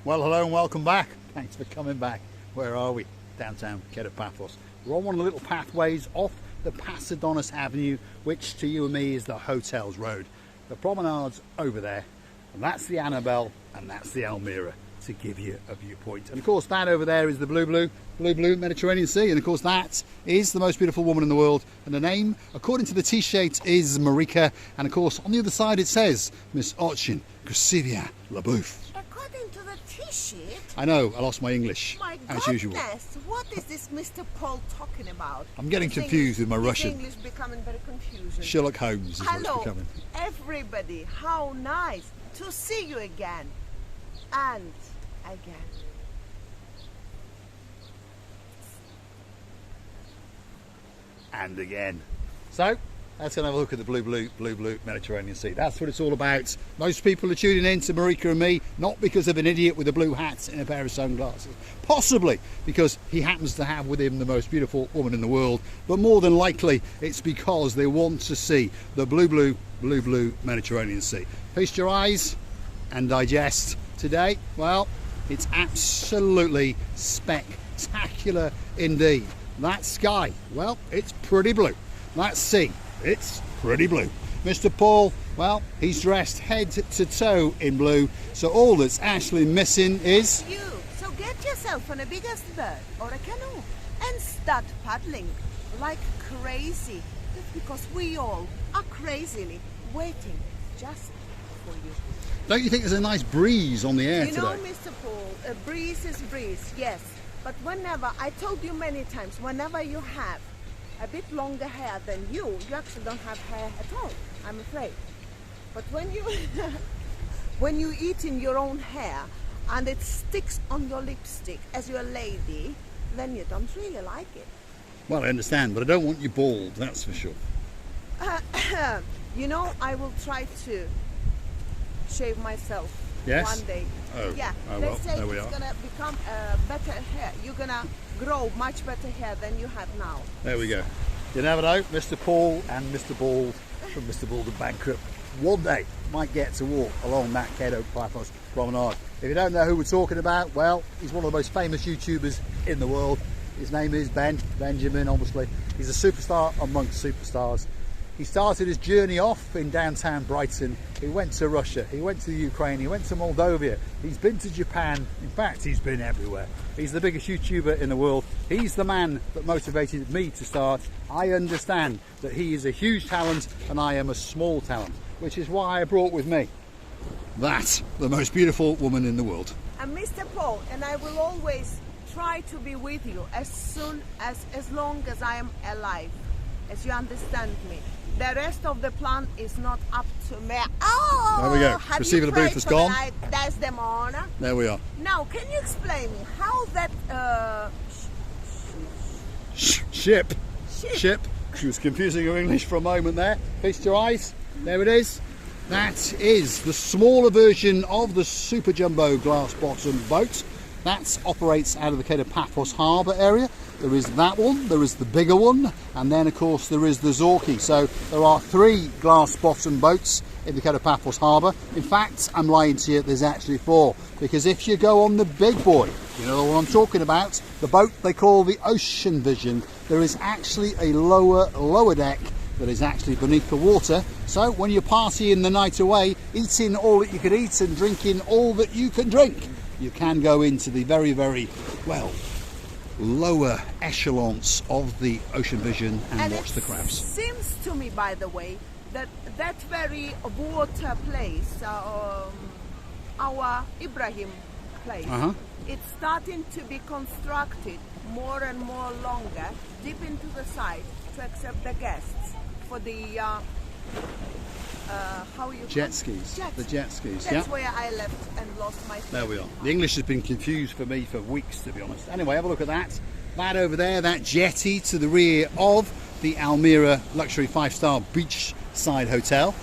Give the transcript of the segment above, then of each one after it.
Well, hello and welcome back. Thanks for coming back. Where are we? Downtown Kato Paphos. We're on one of the little pathways off the Passidonis Avenue, which to you and me is the hotel's road. The promenade's over there, and that's the Annabelle, and that's the Elmira, to give you a viewpoint. And of course that over there is the blue Mediterranean Sea, and of course that is the most beautiful woman in the world, and the name according to the t-shirt is Marika, and of course on the other side it says Miss Ochin Krasivia Labouf. According to the t-shirt? I know, I lost my English as usual. What is this Mr. Paul talking about? I'm getting confused with my Russian. English becoming very confusing. Sherlock Holmes is what it's Hello, becoming. everybody, how nice to see you again and again. And again. So let's go and have a look at the blue Mediterranean Sea. That's what it's all about. Most people are tuning in to Marika and me, not because of an idiot with a blue hat and a pair of sunglasses. Possibly because he happens to have with him the most beautiful woman in the world, but more than likely it's because they want to see the blue Mediterranean Sea. Feast your eyes and digest. Today, well, it's absolutely spectacular indeed. That sky, well, it's pretty blue. That sea, it's pretty blue. Mr. Paul, well, he's dressed head to toe in blue, so all that's actually missing is you. So get yourself on a biggest boat or a canoe and start paddling like crazy, just because we all are crazily waiting just for you. Don't you think there's a nice breeze on the air today? You know, Mr. Paul, a breeze is breeze, yes. But whenever, I told you many times, whenever you have a bit longer hair than you actually don't have hair at all, I'm afraid. But when you when you eat in your own hair and it sticks on your lipstick as you're a lady, then you don't really like it. Well, I understand, but I don't want you bald, that's for sure. You know, I will try to shave myself one day. Oh. Yeah, oh, let's say there we it's are. gonna become better hair. You're gonna grow much better hair than you have now. There we go. You never know, Mr. Paul and Mr. Bald from Mr. Bald and Bankrupt one day might get to walk along that Kato Paphos Promenade. If you don't know who we're talking about, well, he's one of the most famous YouTubers in the world. His name is Benjamin, obviously. He's a superstar amongst superstars. He started his journey off in downtown Brighton. He went to Russia, he went to Ukraine, he went to Moldova, he's been to Japan. In fact, he's been everywhere. He's the biggest YouTuber in the world. He's the man that motivated me to start. I understand that he is a huge talent and I am a small talent, which is why I brought with me that, the most beautiful woman in the world. And Mr. Paul, and I will always try to be with you as long as I am alive, as you understand me. The rest of the plan is not up to me. Oh, there we go. Have you prayed has for gone. the night? That's the morning. There we are. Now, can you explain me how that Ship. She was confusing her English for a moment there. Feast your eyes. There it is. That is the smaller version of the Super Jumbo glass bottom boat. That operates out of the Kato Paphos harbour area. There is that one, there is the bigger one, and then of course there is the Zorki. So there are 3 glass bottom boats in the Kato Paphos harbour. In fact, I'm lying to you, there's actually 4, because if you go on the big boy, you know what I'm talking about, the boat they call the Ocean Vision, there is actually a lower deck that is actually beneath the water. So when you're partying the night away, eating all that you can eat and drinking all that you can drink, you can go into the very, well, lower echelons of the Ocean Vision and watch the crabs. It seems to me, by the way, that that very water place, our Ibrahim place, it's starting to be constructed more and more longer, deep into the side, to accept the guests for the jet skis. The jet skis. That's where I left and lost my. There we are. The English has been confused for me for weeks, to be honest. Anyway, have a look at that. That over there, that jetty to the rear of the Elmira luxury 5-star beachside hotel.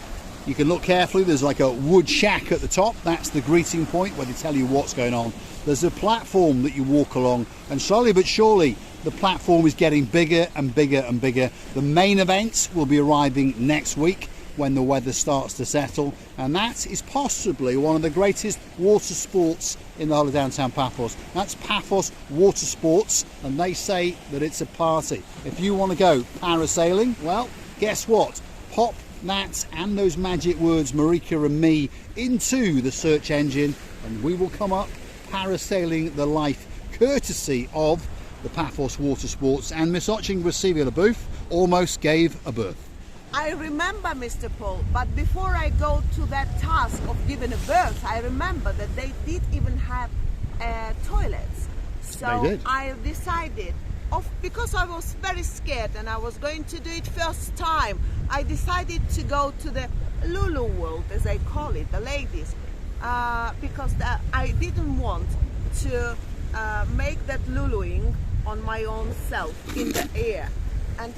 You can look carefully. There's like a wood shack at the top. That's the greeting point where they tell you what's going on. There's a platform that you walk along, and slowly but surely the platform is getting bigger and bigger and bigger. The main event will be arriving next week. when the weather starts to settle, and that is possibly one of the greatest water sports in the whole of downtown Paphos. That's Paphos Water Sports, and they say that it's a party. If you want to go parasailing, well, guess what? Pop that and those magic words Marika and me into the search engine, and we will come up parasailing the life, courtesy of the Paphos Water Sports, and Miss Oching Booth almost gave a birth. I remember, Mr. Paul, but before I go to that task of giving a birth, I remember that they did even have toilets. So they did. I decided, because I was very scared and I was going to do it first time, I decided to go to the Lulu world, as they call it, the ladies, because I didn't want to make that Luluing on my own self in the air. And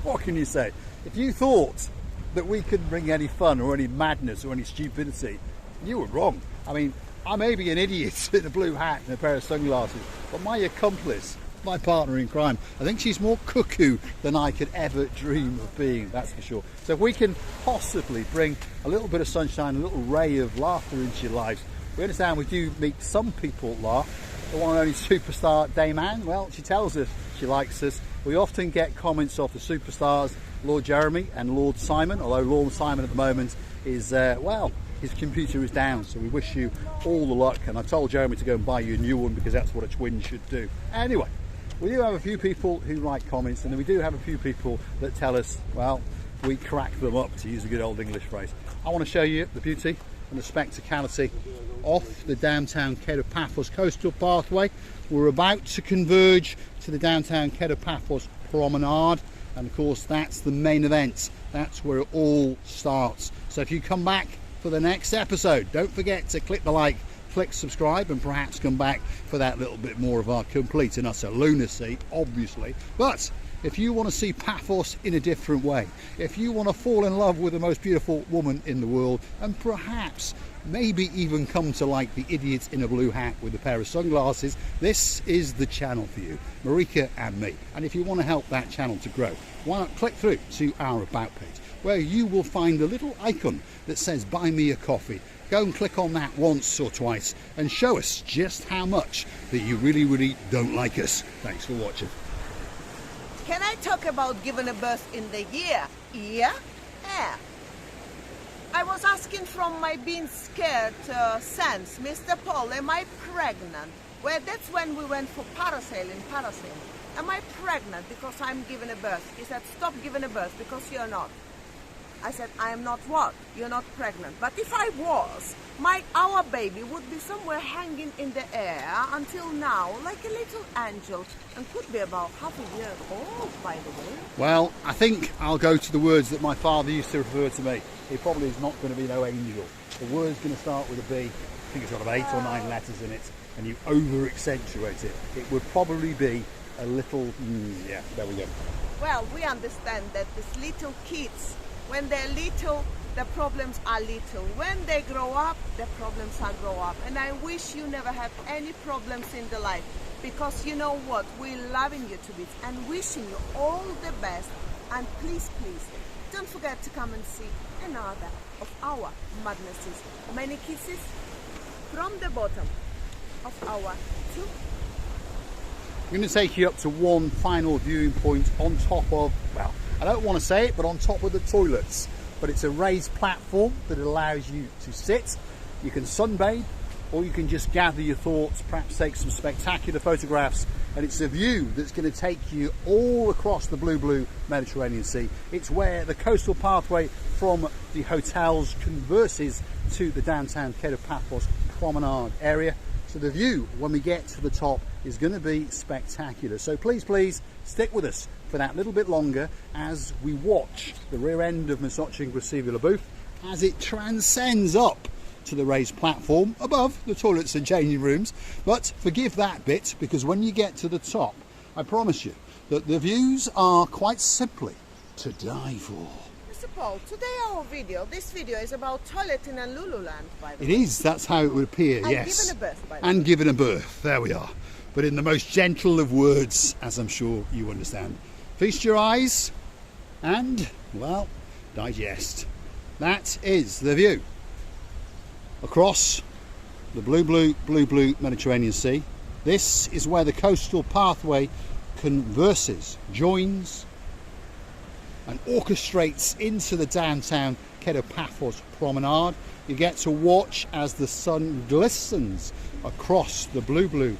What can you say? If you thought that we could bring any fun or any madness or any stupidity, you were wrong. I mean, I may be an idiot in a blue hat and a pair of sunglasses, but my accomplice, my partner in crime, I think she's more cuckoo than I could ever dream of being, that's for sure. So if we can possibly bring a little bit of sunshine, a little ray of laughter into your lives, we understand we do meet some people laugh. The one and only superstar Dame Anne, well, she tells us she likes us. We often get comments off the superstars, Lord Jeremy and Lord Simon, although Lord Simon at the moment is, well, his computer is down, so we wish you all the luck. And I told Jeremy to go and buy you a new one because that's what a twin should do. Anyway, we do have a few people who write comments, and then we do have a few people that tell us, well, we crack them up, to use a good old English phrase. I want to show you the beauty and the spectacality off the downtown Kato Paphos coastal pathway. We're about to converge to the downtown Kato Paphos Promenade, and of course that's the main event. That's where it all starts. So if you come back for the next episode, don't forget to click the like, click subscribe, and perhaps come back for that little bit more of our complete and utter lunacy, obviously. But if you want to see Paphos in a different way, if you want to fall in love with the most beautiful woman in the world, and perhaps maybe even come to like the idiot in a blue hat with a pair of sunglasses, this is the channel for you, Marika and me. And if you want to help that channel to grow, why not click through to our About page, where you will find a little icon that says buy me a coffee. Go and click on that once or twice and show us just how much that you really don't like us. Thanks for watching. can I talk about giving a birth in the year? Yeah? I was asking from my being scared sense, Mr. Paul, am I pregnant? Well, that's when we went for parasailing. Am I pregnant because I'm giving a birth? He said, stop giving a birth because you're not. I said, I am not what? You're not pregnant. But if I was, our baby would be somewhere hanging in the air until now, like a little angel, and could be about half a year old, by the way. Well, I think I'll go to the words that my father used to refer to me. He probably is not going to be no angel. The word's going to start with a B. I think it's got 8 or 9 letters in it, and you over-accentuate it. It would probably be a little, yeah, there we go. Well, we understand that these little kids, when they're little, the problems are little. When they grow up, the problems are grow up. And I wish you never have any problems in the life, because you know what? We're loving you to bits and wishing you all the best. And please, don't forget to come and see another of our madnesses. Many kisses from the bottom of our tube. I'm going to take you up to one final viewing point on top of, well, I don't want to say it, but on top of the toilets. But it's a raised platform that allows you to sit. You can sunbathe, or you can just gather your thoughts, perhaps take some spectacular photographs. And it's a view that's going to take you all across the blue Mediterranean Sea. It's where the coastal pathway from the hotels converses to the downtown Kato Paphos Promenade area. So the view when we get to the top is going to be spectacular. So please stick with us for that little bit longer as we watch the rear end of Misochi Gracevia booth as it transcends up to the raised platform above the toilets and changing rooms. But forgive that bit, because when you get to the top, I promise you that the views are quite simply to die for. Mr. Paul, today this video is about toileting and Lululand, by the way. It is, that's how it would appear, and yes. Given a birth, by the and way. given a birth, there we are. But in the most gentle of words, as I'm sure you understand. Feast your eyes and well, digest. That is the view across the blue Mediterranean Sea. This is where the coastal pathway converses, joins and orchestrates into the downtown Kato Paphos Promenade. You get to watch as the sun glistens across the blue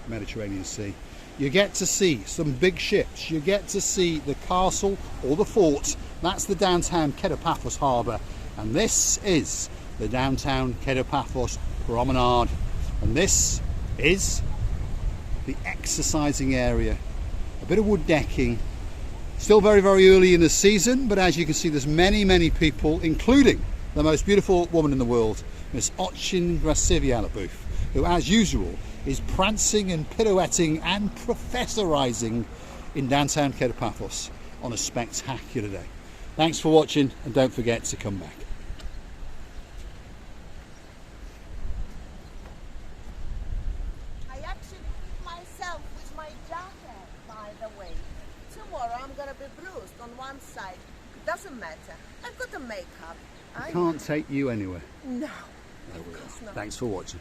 Mediterranean Sea. You get to see some big ships. You get to see the castle or the fort. That's the downtown Kato Paphos harbour, and this is the downtown Kato Paphos Promenade, and this is the exercising area. A bit of wood decking. Still very early in the season, but as you can see, there's many people, including the most beautiful woman in the world, Miss Ochin Grasivialabooth, who as usual is prancing and pirouetting and professorising in downtown Kato Paphos on a spectacular day. Thanks for watching, and don't forget to come back. I actually hit myself with my jacket, by the way. Tomorrow I'm gonna be bruised on one side. It doesn't matter. I've got the makeup. I can't take you anywhere. No. There we are. Thanks for watching.